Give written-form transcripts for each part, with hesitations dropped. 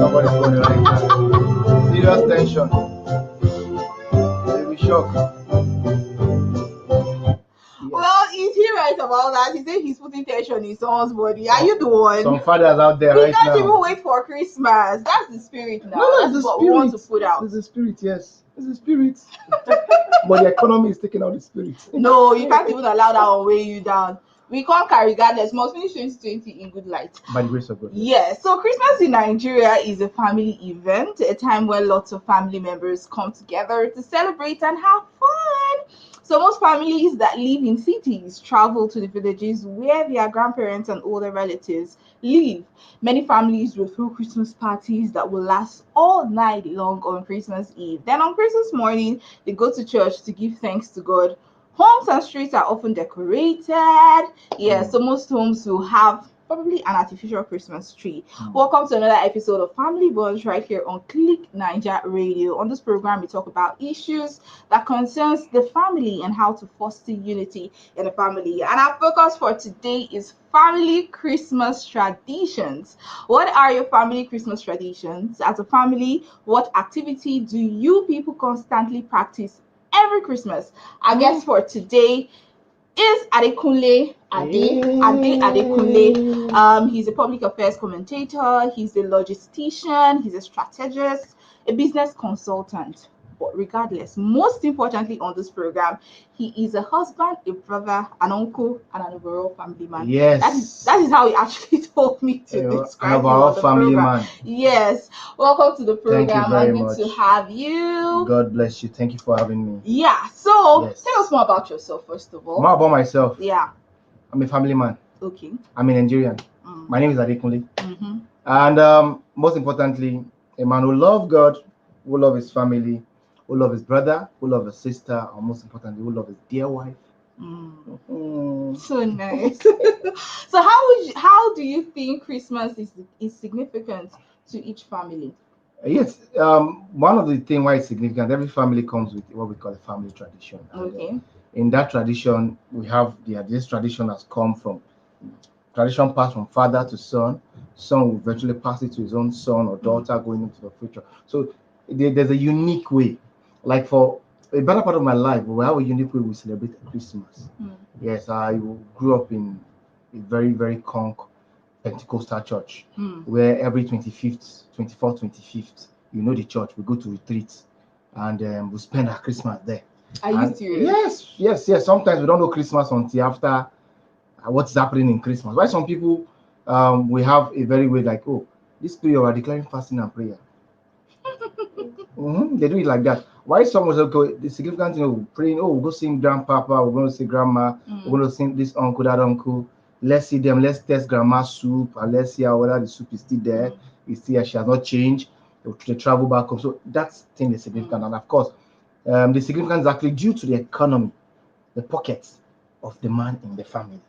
somebody's phone right now. Serious tension. They'll be shocked. Well, is he right about that? He said he's putting tension in someone's body. Are you the one? Some fathers out there We right can't now. even wait for Christmas. That's the spirit now. No, That's it's the what we want to spirit. put out. It's the spirit, yes. It's the spirit. But the economy is taking out the spirit. No, you can't even allow that one weigh you down. We can't carry regardless. Must finish 2020 in good light. By the grace of God. Yes, so Christmas in Nigeria is a family event, a time where lots of family members come together to celebrate and have fun. So most families that live in cities travel to the villages where their grandparents and older relatives live. Many families will throw Christmas parties that will last all night long on Christmas Eve. Then on Christmas morning, they go to church to give thanks to God. Homes and streets are often decorated. Yeah, so most homes will have probably an artificial Christmas tree. Welcome to another episode of Family Bunch right here on Click Niger Radio. On this program, we talk about issues that concerns the family and how to foster unity in the family. And our focus for today is family Christmas traditions. What are your family Christmas traditions? As a family, what activity do you people constantly practice every Christmas? Our guest for today is Adekunle Adekunle. He's a public affairs commentator, he's a logistician, he's a strategist, a business consultant. But regardless, most importantly on this program, he is a husband, a brother, an uncle, and an overall family man. Yes. That is how he actually told me to describe an him overall on the family program. man. Yes. Welcome to the program. Thank you very Good much. to have you. God bless you. Thank you for having me. Yeah. So Yes. tell us more about yourself first of all. More about myself. Yeah. I'm a family man. Okay. I'm a Nigerian. My name is Adekunle. Mm-hmm. And most importantly, a man who loves God, who loves his family, who loves his brother, who loves his sister, and most importantly, who loves his dear wife. So nice. So how do you think Christmas is significant to each family? Yes, one of the things why it's significant, every family comes with what we call a family tradition. Okay. In that tradition, we have this tradition has come from tradition passed from father to son. Son will virtually pass it to his own son or daughter going into the future. So there's a unique way. Like for a better part of my life, we have a unique way we celebrate Christmas. Yes, I grew up in a very, very conk Pentecostal church where every 25th, 24th, 25th, you know the church, we go to retreats and we spend our Christmas there. Are you serious? Yes. Sometimes we don't know Christmas until after what's happening in Christmas. Why some people we have a very way like, oh, this period we are declaring fasting and prayer. They do it like that. Why some was okay, the significant praying, oh, we'll go see grandpapa, we're going to see grandma, we're going to see this uncle, that uncle. Let's see them, let's test grandma's soup, and let's see whether the soup is still there. It's still, she has not changed. They travel back home. So that thing is significant. And of course, the significance is actually due to the economy, the pockets of the man in the family.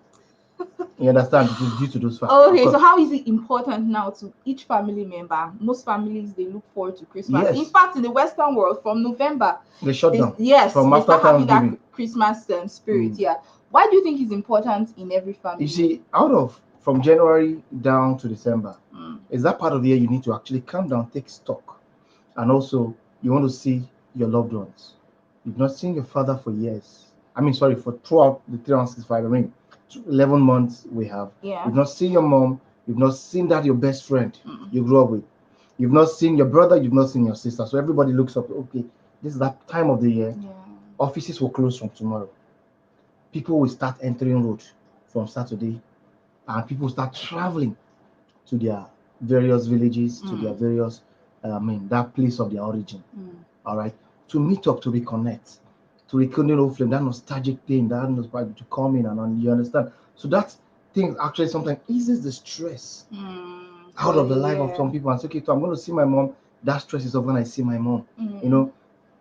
You understand? It is due to those factors. Okay, so how is it important now to each family member? Most families, they look forward to Christmas. Yes. In fact, in the Western world, from November, they shut down. Yes, from they after start having that Thanksgiving. Christmas spirit. Yeah. Why do you think it's important in every family? You see, from January down to December, is that part of the year you need to actually calm down, take stock, and also you want to see your loved ones. You've not seen your father for years. For throughout the 365. 11 months we have. Yeah. You've not seen your mom. You've not seen that your best friend you grew up with. You've not seen your brother. You've not seen your sister. So everybody looks up. Okay, this is that time of the year. Yeah. Offices will close from tomorrow. People will start entering road from Saturday, and people start traveling to their various villages, to their various, that place of their origin. All right, to meet up, to reconnect, to rekindle flame, that nostalgic thing, that nostalgic to come in and you understand. So that thing actually sometimes eases the stress out of the life of some people. And say, okay, so I'm going to see my mom. That stress is off when I see my mom.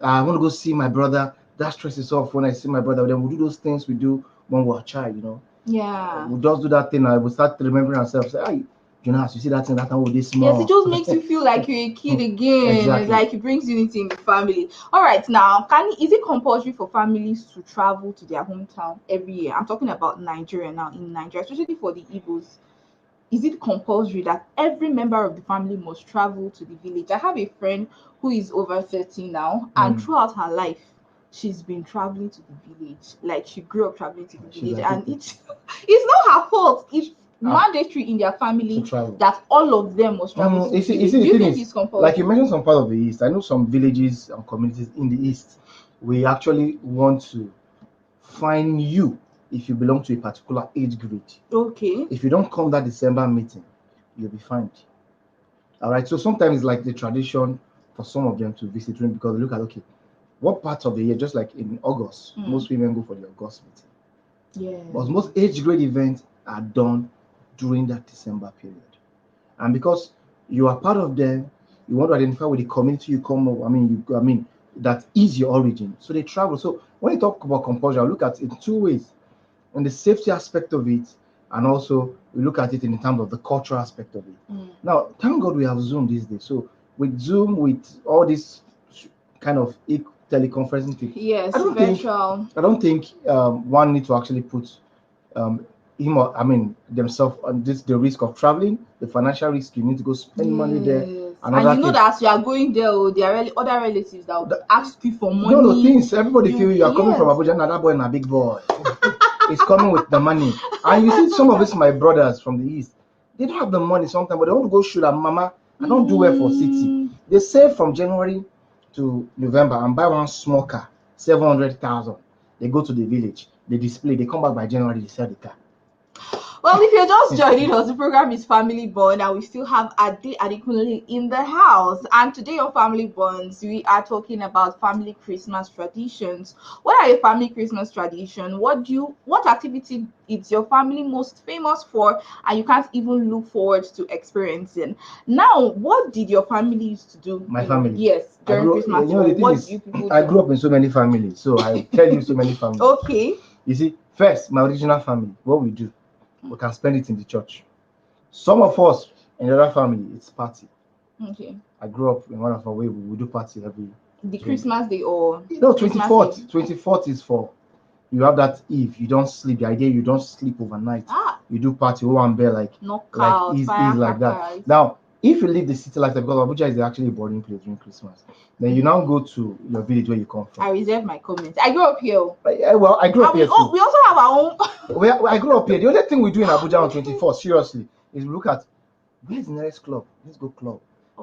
I want to go see my brother. That stress is off when I see my brother. Then we do those things we do when we're a child. Yeah. We just do that thing and we start remembering ourselves. Say, hey, Jonas, you see that thing that time with this small. Yes, it just makes you feel like you're a kid again. Exactly. It's like it brings unity in the family. All right, now, is it compulsory for families to travel to their hometown every year? I'm talking about Nigeria now. In Nigeria, especially for the Igbos, is it compulsory that every member of the family must travel to the village? I have a friend who is over 30 now, and throughout her life, she's been traveling to the village. Like, she grew up traveling to the She's village, like, and okay, it's not her fault. It's mandatory in their to family travel. that all of them must travel to the You see, village. the Do you thing think is, it's compulsory? like you mentioned, some part of the East. I know some villages and communities in the East. We actually want to fine you if you belong to a particular age grade. Okay. If you don't come that December meeting, you'll be fined. All right. So sometimes it's like the tradition for some of them to visit room because they look at, okay, what part of the year, just like in August, most women go for the August meeting. Yeah. But most age grade events are done during that December period. And because you are part of them, you want to identify with the community you come up. I mean, that is your origin. So they travel. So when you talk about compulsion, I look at it in two ways: on the safety aspect of it, and also we look at it in terms of the cultural aspect of it. Now, thank God we have Zoom these days. So with Zoom, with all this kind of teleconferencing thing, Yes, I don't think one need to actually put him or themselves on the risk of traveling, the financial risk. You need to go spend money there. And you know that as you are going there, there are other relatives that will ask you for money. No, things everybody feel you are coming from Abuja. Now that boy na big boy. He's coming with the money. And you see some of these my brothers from the East, they don't have the money sometimes, but they want to go shoot at mama. I don't do well for city. They save from January to November and buy one small car, 700,000. They go to the village, they display, they come back by January, they sell the car. Well, if you're just joining us, the program is Family Bond, and we still have Ade Adekunle in the house. And today on Family Bonds, we are talking about family Christmas traditions. What are your family Christmas traditions? What activity is your family most famous for, and you can't even look forward to experiencing? Now, what did your family used to do? My family? Yes, during Christmas. What do you people do? I grew up in so many families, so I tell you so many families. Okay. You see, first, my original family, what we do, we can spend it in the church. Some of us in the other family, it's party. Okay. I grew up in one of our way, we do party every the Christmas day or 24th. 24th is for you have that eve, you don't sleep. The idea you don't sleep overnight. You do party one bear like knockout, is like that. Now, if you leave the city like that, because Abuja is actually a boarding place during Christmas, then you now go to your village where you come from. I reserve my comments. I grew up here. Well, I grew up here too. We also have our own. I grew up here. The only thing we do in Abuja on 24th, seriously, is we look at where's the nearest club. Let's go club.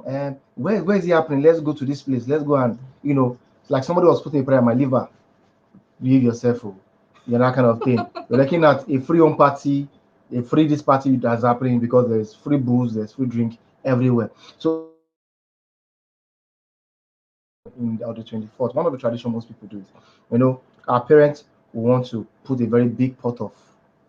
And where is it happening? Let's go to this place. Let's go and like somebody was putting a prayer on my liver. Behave yourself, that kind of thing. You're looking at a free home party, a free this party that's happening because there's free booze, there's free drink everywhere. So on the 24th, one of the traditions most people do is, our parents want to put a very big pot of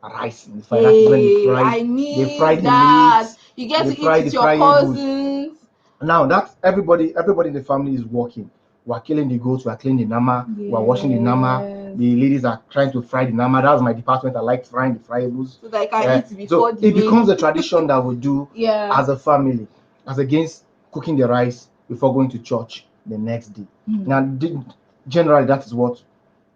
rice in the fire. That's when they fry the meat. You get to eat with your cousins. Now that everybody in the family is working. We're killing the goats, we're cleaning the nama, we're washing the nama. The ladies are trying to fry the nama. That's my department. I like frying the fryables. So that I can eat before so it becomes a tradition that we do as a family, as against cooking the rice before going to church the next day. Now, generally, that is what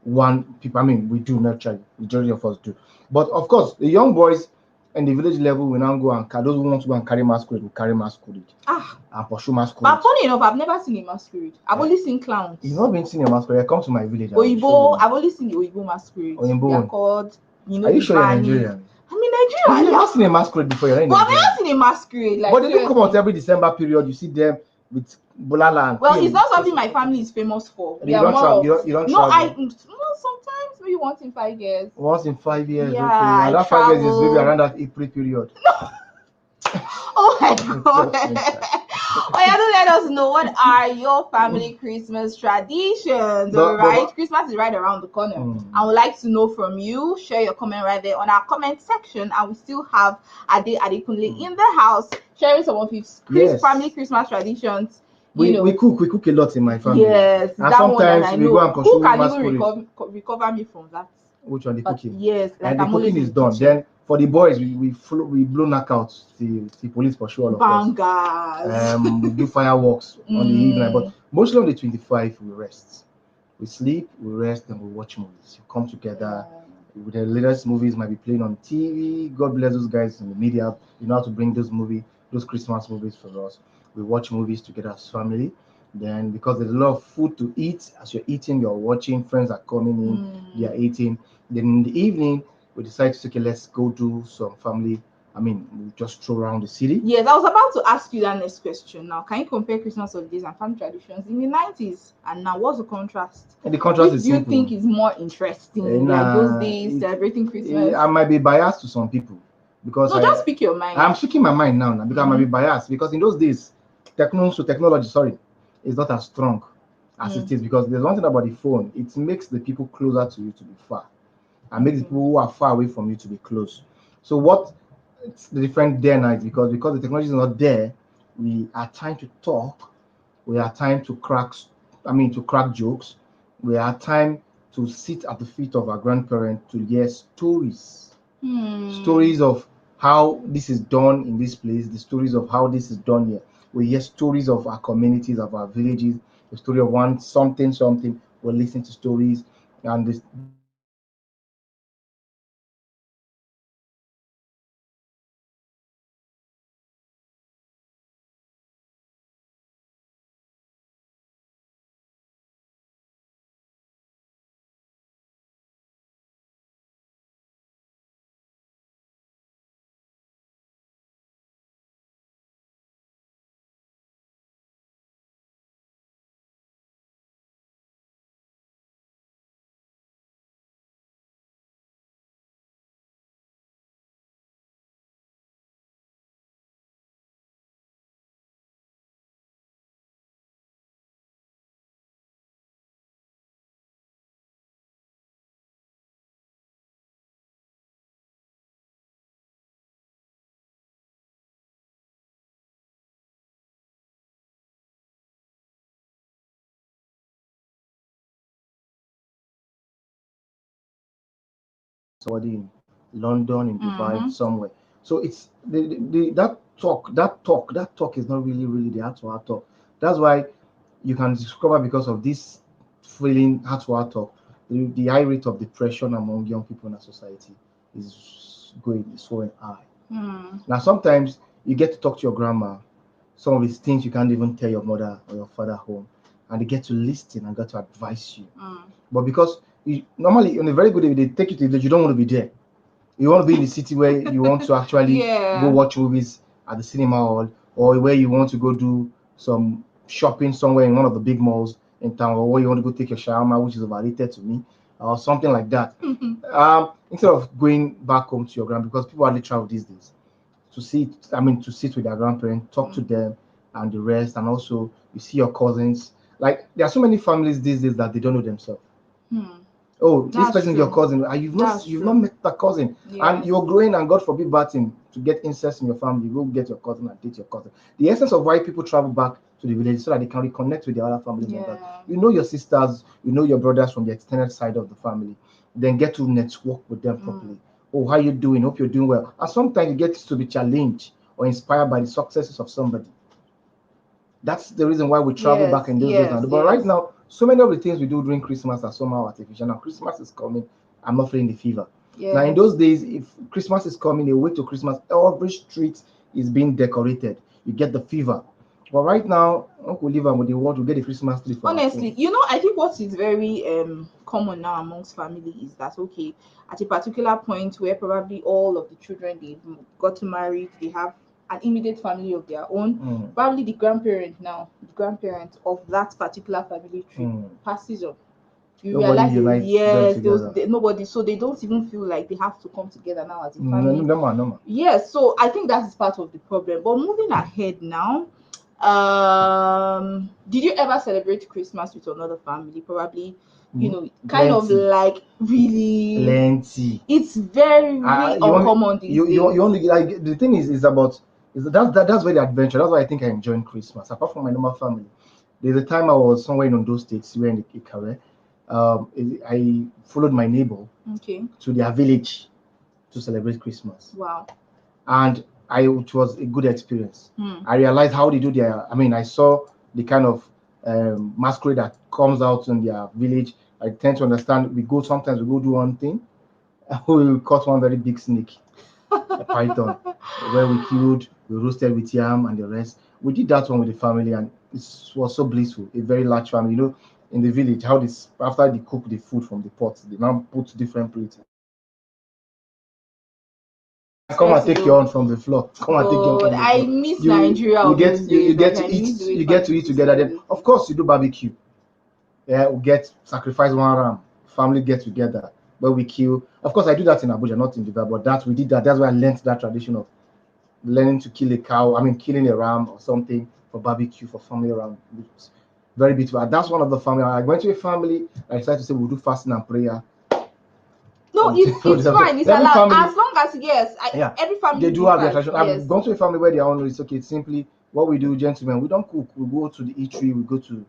we do naturally. Majority of us do. But of course, the young boys and the village level will now go and those who want to go and carry masquerade will carry masquerade. And pursue masquerade. But funny enough, I've never seen a masquerade. I've only seen clowns. You've not been seeing a masquerade. Come to my village. Oyibo, I've only seen the Oyibo masquerade. They're called, Are you sure you're Nigerian? I'm in Nigeria. You've never seen a masquerade before. But I've never seen a masquerade. But they do come out every December period. You see them with Bulala and well, it's not something my family is famous for. You don't travel. Sometimes maybe once in 5 years. Once in 5 years, yeah, okay. And that 5 years is maybe around that April period. Oh my god. Don't let us know what are your family Christmas traditions. Alright, Christmas is right around the corner. I would like to know from you. Share your comment right there on our comment section, and we still have Ade Adekunle in the house sharing some of his family Christmas traditions. We cook a lot in my family. Yes, and sometimes we go and pursue masquerade. Who can even recover me from that? Which one, the cooking? Yes, and the cooking is done. Then for the boys, we blow knockouts. The police pursue all of us. We do fireworks on the evening, but mostly on the 25th we rest. We sleep, we rest, and we watch movies. You come together, The latest movies might be playing on TV. God bless those guys in the media. You know how to bring those Christmas movies for us. We watch movies together as family. Then, because there's a lot of food to eat, as you're eating, you're watching. Friends are coming in, they are eating. Then in the evening, we decide to say, okay, let's go do some family. I mean, we just stroll around the city. Yes, I was about to ask you that next question now. Can you compare Christmas holidays and family traditions in the 90s and now? What's the contrast? And the contrast Which is do you simple. think is more interesting? Like those days celebrating Christmas? I might be biased to some people because No, just speak your mind. I'm speaking my mind now because I might be biased because in those days, technology, sorry, is not as strong as it is, because there's one thing about the phone. It makes the people closer to you to be far and makes the people who are far away from you to be close. So what it's the different there now is because the technology is not there, we are time to talk, we are time to crack jokes, we are time to sit at the feet of our grandparents to hear stories. Stories of how this is done in this place, the stories of how this is done here. We hear stories of our communities, of our villages, the story of one something. We listen to stories, and this somebody in London, in Dubai, somewhere. So it's that talk is not really the heart-to-heart talk. That's why you can discover, because of this feeling heart-to-heart talk, the high rate of depression among young people in our society is soaring high. Now sometimes you get to talk to your grandma, some of these things you can't even tell your mother or your father home, and they get to listen and get to advise you. But because normally on a very good day, they take you to the village, you don't want to be there. You want to be in the city where you want to actually go watch movies at the cinema hall, or where you want to go do some shopping somewhere in one of the big malls in town, or where you want to go take your shawarma, which is overrated to me, or something like that. Instead of going back home to your grand, because people hardly travel these days, to sit with their grandparents, talk to them, and the rest, and also you see your cousins. Like, there are so many families these days that they don't know themselves. Oh, this person is your cousin, and you've not met that cousin, and you're growing, and God forbid bad thing to get incest in your family. You go get your cousin and date your cousin. The essence of why people travel back to the village, so that they can reconnect with their other family members. You know your sisters, you know your brothers from the extended side of the family. Then get to network with them properly. Oh, how you doing? Hope you're doing well. And sometimes you get to be challenged or inspired by the successes of somebody. That's the reason why we travel back in those days now. But right now, so many of the things we do during Christmas are somehow artificial. Now Christmas is coming, I'm not feeling the fever. Now in those days, if Christmas is coming, a week to Christmas, every street is being decorated. You get the fever. But right now, Uncle Liver with the world, we get the Christmas tree. Honestly, I think what is very common now amongst family is that, okay, at a particular point where probably all of the children, they've got to marry, they have an immediate family of their own. Probably the grandparent of that particular family tree passes on. You realize, nobody, so they don't even feel like they have to come together now as a family. No. Yes, so I think that is part of the problem. But moving ahead now, did you ever celebrate Christmas with another family? Probably, kind of like really plenty. It's very uncommon these days. You only like, the thing is that's where the adventure. That's why I think I enjoy Christmas. Apart from my normal family, there's a time I was somewhere in Ondo State, we were in the Ikare. I followed my neighbor to their village to celebrate Christmas. Wow. And it was a good experience. I realized how they do I saw the kind of masquerade that comes out in their village. I tend to understand. Sometimes we go do one thing, We caught one very big snake, a python, where we killed, we roasted with yam and the rest. We did that one with the family, and it was so blissful. A very large family, in the village, how this after they cook the food from the pot, they now put different plates. Come and take your own from the floor. Come and take your own God, from the I floor. miss Nigeria You of get those you, you days. get Like, to I eat miss the way you get to eat families together. Then celebrate. of course you do barbecue. Yeah, we get sacrifice one ram, family get together where we kill. Of course, I do that in Abuja, not in Dubai, but that we did that. That's why I learned that tradition of learning to kill a cow. I mean, killing a ram or something for barbecue for family around. It's very beautiful. And that's one of the family. I went to a family. I decided to say we'll do fasting and prayer. No, it's fine. It's Every allowed family, as long as yes. yeah, Every family they do have their differs. tradition. Yes. I've gone to a family where their own is okay. It's simply what we do, gentlemen. We don't cook. We go to the eatery. We go to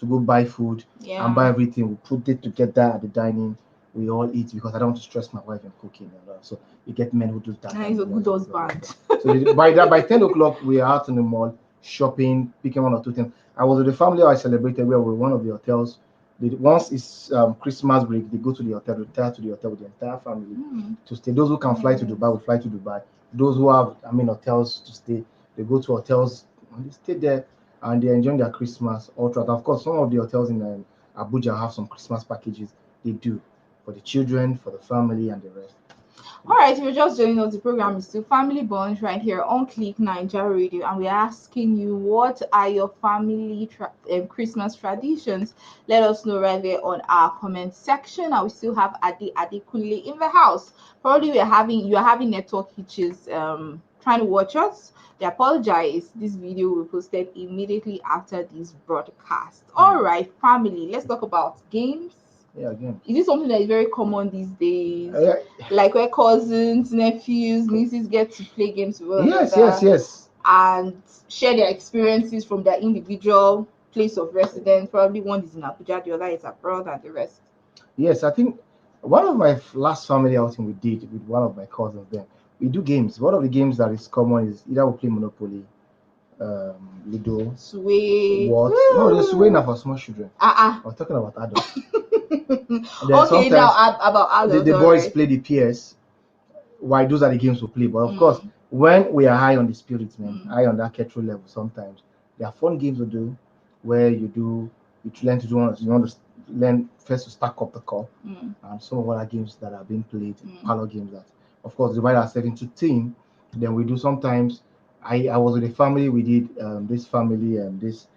go buy food and buy Yeah. everything. We put it together at the dining. We all eat because I don't want to stress my wife in cooking. So you get men who do that. He's a good husband. So by 10 o'clock we are out in the mall shopping, picking one or two things. I was with the family I celebrated where we were one of the hotels. Once it's Christmas break, they go to the hotel, retire to the hotel with the entire family to stay. Those who can fly to Dubai will fly to Dubai. Those who have, hotels to stay, they go to hotels and they stay there and they enjoy their Christmas all throughout. Of course, some of the hotels in Abuja have some Christmas packages. They do for the children, for the family, and the rest. All right, if you're just joining us, the program is still Family Bunch right here on Click Nigeria Radio, and we're asking you what are your family Christmas traditions. Let us know right there on our comment section. And we still have Adi Adekunle in the house. Probably you're having network hitches trying to watch us. We apologize. This video will be posted immediately after this broadcast. All right, family, let's talk about games. Yeah, again. Is it something that is very common these days? Yeah. Like where cousins, nephews, nieces get to play games with one Yes, another yes. and share their experiences from their individual place of residence. Probably one is in Abuja, the other is abroad, and the rest. Yes, I think one of my last family outing we did with one of my cousins then, we do games. One of the games that is common is either we play Monopoly, Ludo, Sway. what? No, the Sway now for small children. I was talking about adults. Okay, now about adults. The boys play the PS. Why those are the games we play. But of course, when we are high on the spirits, man, high on that kettle level, sometimes there are fun games to do where you learn to do one. You want to learn first to stack up the core, and some of other games that are being played, parlor games that, of course, divide ourselves into team. Then we do sometimes. I was with a family. We did this family and this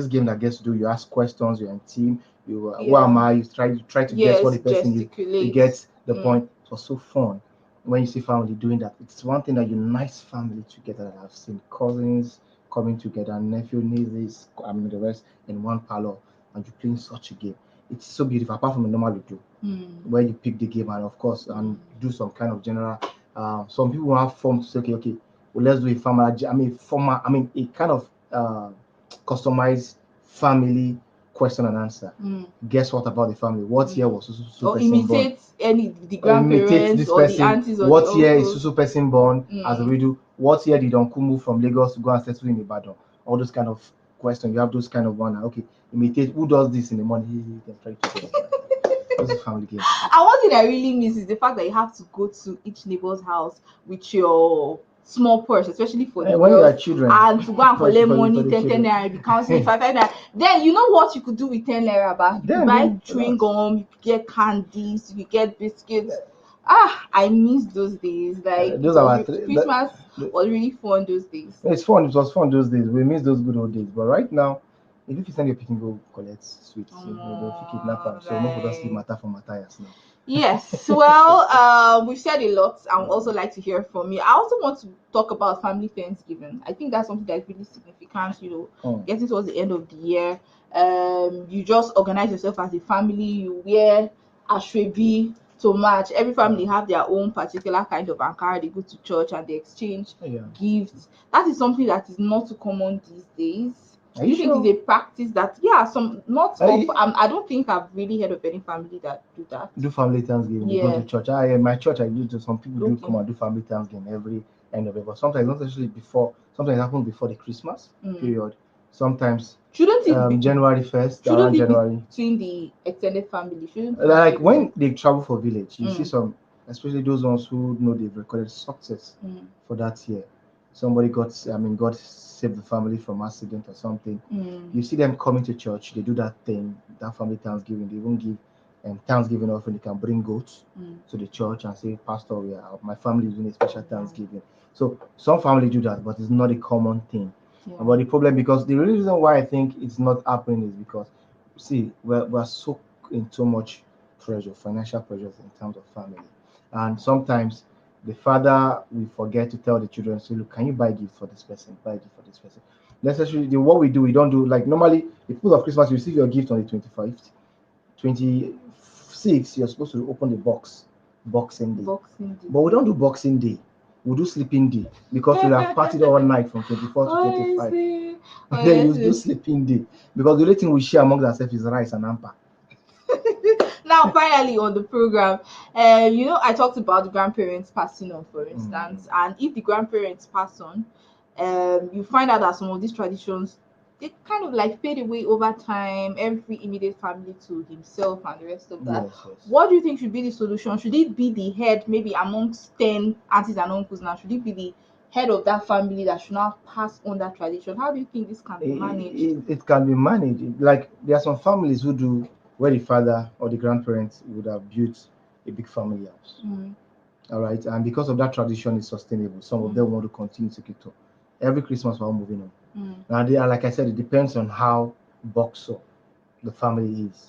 game that gets to do. You ask questions. You're in team. You who am I? You try to guess what the person is. You get the point. It was so fun when you see family doing that. It's one thing that unites family together. That I've seen cousins coming together, nephew, nieces, the rest in one parlor, and you're playing such a game. It's so beautiful. Apart from a normal Ludo, where you pick the game and of course and do some kind of general. Some people have fun to say, okay, well, let's do a family. A kind of customized family question and answer. Guess what about the family? What year was so person imitate born? the grandparents this or person. the aunties or what the year uncles. is so person born? As a widow. What year did Uncle move from Lagos to go and settle in Ibadan? All those kind of questions. You have those kind of one. Okay, imitate who does this in the morning. He can try to say those are family games. And one thing I really miss is the fact that you have to go to each neighbor's house with your small purse, especially for the when girls, you are children, and to go and collect money, for the 10 naira, be counting 5 naira. Then you know what you could do with 10 naira back? You could buy chewing gum, you could get candies, you could get biscuits. I miss those days. Like Christmas was really fun those days. It's fun. It was fun those days. We miss those good old days. But right now, if you send your pikin go collect sweets, if you kidnap them, so no just leave matter for Matthias now. Yes, well, we've said a lot. I would also like to hear from you. I also want to talk about family Thanksgiving. I think that's something that's really significant, getting towards the end of the year. You just organize yourself as a family, you wear ashwebi to match. Every family have their own particular kind of ankara. They go to church and they exchange gifts. That is something that is not too common these days. Do you think it's a practice that I don't think I've really heard of any family that do that. Do family Thanksgiving, go to church. My church I do some people do come and do family Thanksgiving every end of it. But sometimes not necessarily before, sometimes it happens before the Christmas period. sometimes Shouldn't it be? January 1st, Shouldn't around it be January. between the extended family? Shouldn't it Like be when they travel for village, you see Mm. some, especially those ones who know they've recorded success Mm. for that year. Somebody God saved the family from accident or something. Mm. You see them coming to church, they do that thing, that family Thanksgiving. They won't give Thanksgiving offering. They can bring goats Mm. to the church and say, Pastor, my family is doing a special Thanksgiving. So some family do that, but it's not a common thing. Yeah. But the problem, because the reason why I think it's not happening is because, see, we're so in too much pressure, financial pressures in terms of family. And sometimes the father will forget to tell the children, say, look, can you buy gift for this person? Buy gift for this person. Necessarily, what we don't do, like normally, the people of Christmas, you receive your gift on the 25th. 26th, you're supposed to open the Boxing Day. Boxing Day. But we don't do Boxing Day. We do sleeping day because we have partied all night from 24 to 25. Honestly. Then you do sleeping day because the only thing we share among ourselves is rice and ampa. Now, finally, on the program, I talked about the grandparents passing on, for instance, and if the grandparents pass on, you find out that some of these traditions they kind of like fade away over time. Every immediate family to himself and the rest of that. Yes. What do you think should be the solution? Should it be the head, maybe amongst 10 aunties and uncles now? Should it be the head of that family that should now pass on that tradition? How do you think this can be managed? It can be managed. Like there are some families who do where the father or the grandparents would have built a big family house. Mm. All right, and because of that tradition is sustainable, some of them want to continue to keep up. Every Christmas we're all moving on. Now they are, like I said, it depends on how boxed up the family is.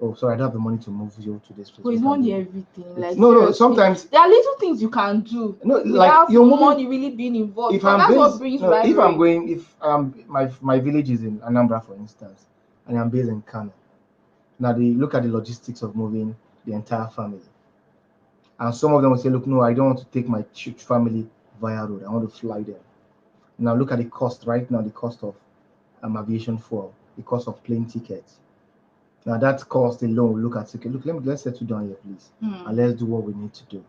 Oh, sorry, I don't have the money to move you to this place. But it's money everything. Like no, seriously. sometimes there are little things you can do no, without like you're moving, money really being involved. If So I'm that's based, what brings rivalry. if I'm going, if my village is in Anambra, for instance, and I'm based in Kano, now they look at the logistics of moving the entire family, and some of them will say, look, no, I don't want to take my family via road. I want to fly them. Now look at the cost right now, the cost of aviation fuel, the cost of plane tickets. Now that cost alone, we look at, okay, look, let's settle down here, please, and let's do what we need to do.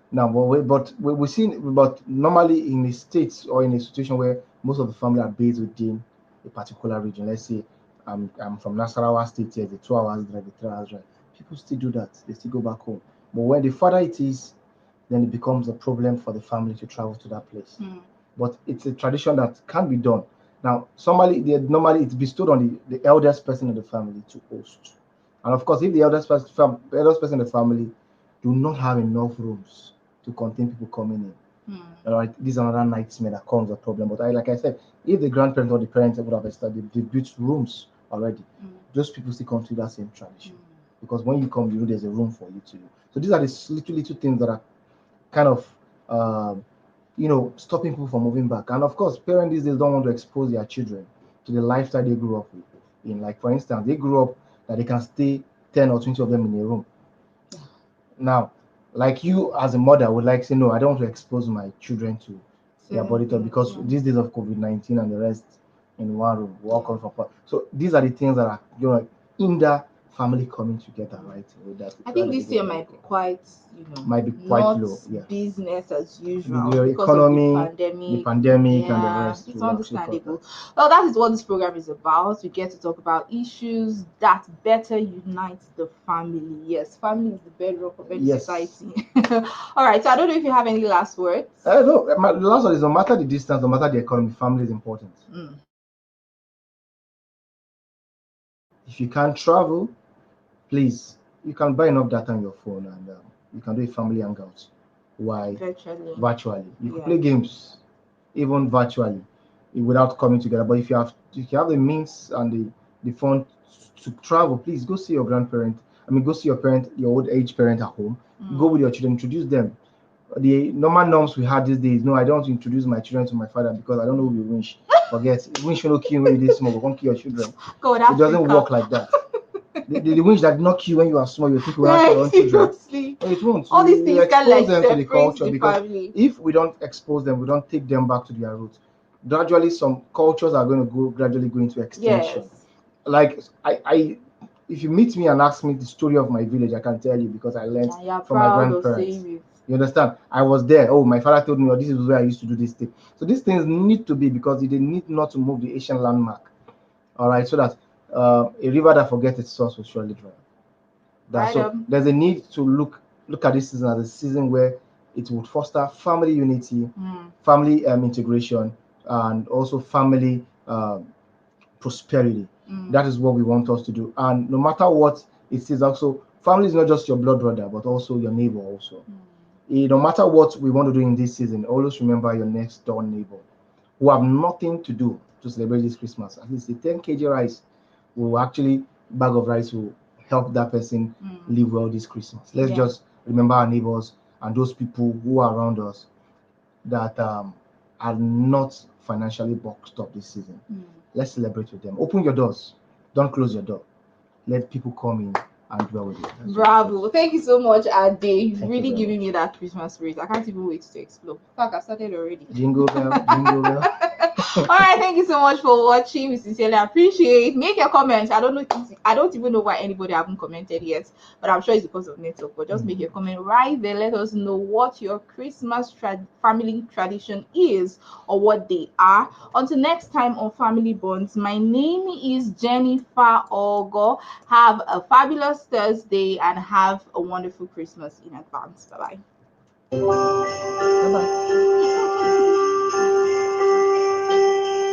Now, we're seeing, but normally in the states or in a situation where most of the family are based within a particular region, let's say I'm from Nasarawa State, here, the 2 hours drive, the 3 hours drive, people still do that. They still go back home. But when the farther it is, then it becomes a problem for the family to travel to that place. But it's a tradition that can be done. Now, normally it's bestowed on the eldest person in the family to host. And of course, if the eldest person in the family do not have enough rooms to contain people coming in, all right, this is another nightmare that comes a problem. But like I said, if the grandparents or the parents would have established, they built rooms already, those people still continue that same tradition. Because when you come, you know there's a room for you to do. So these are the little things that are kind of stopping people from moving back. And of course, parents these days don't want to expose their children to the lifestyle they grew up with. Like for instance, they grew up that they can stay 10 or 20 of them in a room. Now, like you as a mother would like say, no, I don't want to expose my children to their body talk because these days of COVID-19 and the rest in one room, we all come from. So these are the things that are hinder family coming together, right? I think this year might be quite, might be quite not low. Yeah. business as usual The because economy, of the pandemic, and the rest. It's understandable. Well, that is what this program is about. We get to talk about issues that better unite the family. Yes, family is the bedrock of any society. All right. So I don't know if you have any last words. No, the last one is no matter the distance, no matter the economy, family is important. If you can't travel, please, you can buy enough data on your phone and you can do a family hangout. Why? Virtually. You can play games even virtually without coming together. But if you have the means and the fund to travel, please go see your grandparent. Go see your parent, your old age parent at home. Go with your children, introduce them. The normal norms we had these days, no, I don't want to introduce my children to my father because I don't know who will winch. Forget, winch will not kill when you this small, but won't kill your children. It doesn't work like that. The winch that did not kill when you are small, you think we have your own children. No, it won't. All these things can expose them to the culture because family. If we don't expose them, we don't take them back to their roots. Gradually, some cultures are going to gradually go into extinction. Yes. Like if you meet me and ask me the story of my village, I can tell you because I learned from my grandparents. You understand? I was there. Oh, my father told me, oh, this is where I used to do this thing. So these things need to be, because they need not to move the ancient landmark. All right, so that a river that forgets its source will surely dry up. That Right. so there's a need to look at this season as a season where it would foster family unity, family integration, and also family prosperity. That is what we want us to do. And no matter what it is, also family is not just your blood brother, but also your neighbor also. No matter what we want to do in this season, always remember your next door neighbor who have nothing to do to celebrate this Christmas. At least a 10 kg rice will actually, bag of rice will help that person live well this Christmas. Let's just remember our neighbors and those people who are around us that are not financially boxed up this season. Let's celebrate with them. Open your doors. Don't close your door. Let people come in and dwell with you. That's Bravo. Thank you so much, Ade. You've Thank you really very given much. me that Christmas spirit. I can't even wait to explore. In fact, I started already. Jingle bell, jingle bell. All right, thank you so much for watching. We sincerely appreciate. Make your comments. I don't even know why anybody haven't commented yet, but I'm sure it's because of network. But just make your comment right there. Let us know what your Christmas family tradition is, or what they are. Until next time on Family Bonds, my name is Jennifer Ogo. Have a fabulous Thursday and have a wonderful Christmas in advance. Bye bye. Bye bye.